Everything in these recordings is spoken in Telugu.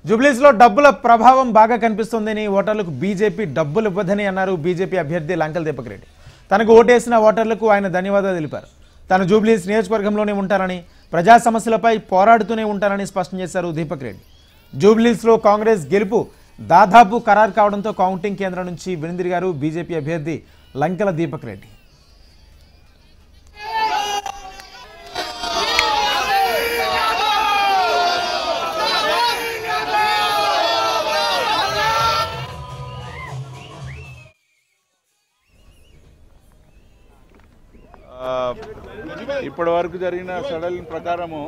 జూబ్లీస్లో డబ్బుల ప్రభావం బాగా కనిపిస్తోందని ఓటర్లకు బీజేపీ డబ్బులు ఇవ్వదని అన్నారు బీజేపీ అభ్యర్థి లంకల దీపక్ రెడ్డి. తనకు ఓటేసిన ఓటర్లకు ఆయన ధన్యవాదాలు తెలిపారు. తాను జూబ్లీస్ నియోజకవర్గంలోనే ఉంటారని, ప్రజా సమస్యలపై పోరాడుతూనే ఉంటారని స్పష్టం చేశారు దీపక్ రెడ్డి. జూబ్లీస్లో కాంగ్రెస్ గెలుపు దాదాపు ఖరారు కావడంతో కౌంటింగ్ కేంద్రం నుంచి వెనుదిరిగారు బీజేపీ అభ్యర్థి లంకల దీపక్ రెడ్డి. ఇప్పటి వరకు జరిగిన సడలిన ప్రకారము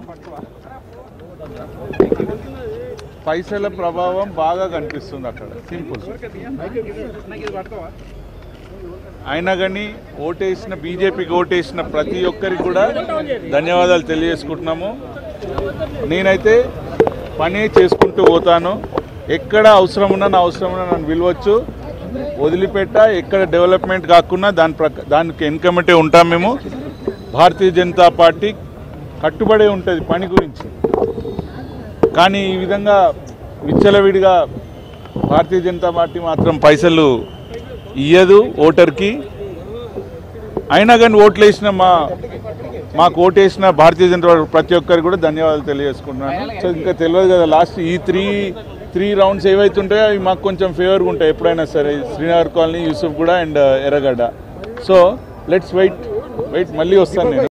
పైసల ప్రభావం బాగా కనిపిస్తుంది అక్కడ. సింపుల్. అయినా కానీ ఓటేసిన బీజేపీకి ఓటేసిన ప్రతి ఒక్కరికి కూడా ధన్యవాదాలు తెలియజేసుకుంటున్నాము. నేనైతే పని చేసుకుంటూ పోతాను. ఎక్కడ అవసరం ఉన్నా నన్ను పిలవచ్చు, వదిలిపెట్ట. ఎక్కడ డెవలప్మెంట్ కాకుండా దానికి వెనుకమంటే ఉంటాం. మేము భారతీయ జనతా పార్టీ కట్టుబడే ఉంటుంది పని గురించి. కానీ ఈ విధంగా విచ్చలవిడిగా భారతీయ జనతా పార్టీ మాత్రం పైసలు ఇయ్యదు ఓటర్కి. అయినా కానీ ఓట్లేసిన మాకు ఓటేసిన భారతీయ జనతా పార్టీ ప్రతి ఒక్కరికి కూడా ధన్యవాదాలు తెలియజేసుకుంటున్నాను. సో ఇంకా తెలియదు కదా, లాస్ట్ ఈ త్రీ రౌండ్స్ ఏవైతే ఉంటాయో అవి మాకు కొంచెం ఫేవర్గా ఉంటాయి ఎప్పుడైనా సరే. శ్రీనగర్ కాలనీ, యూసుఫ్ గూడ and Erragadda. So let's wait. మళ్ళీ వస్తాను నేను.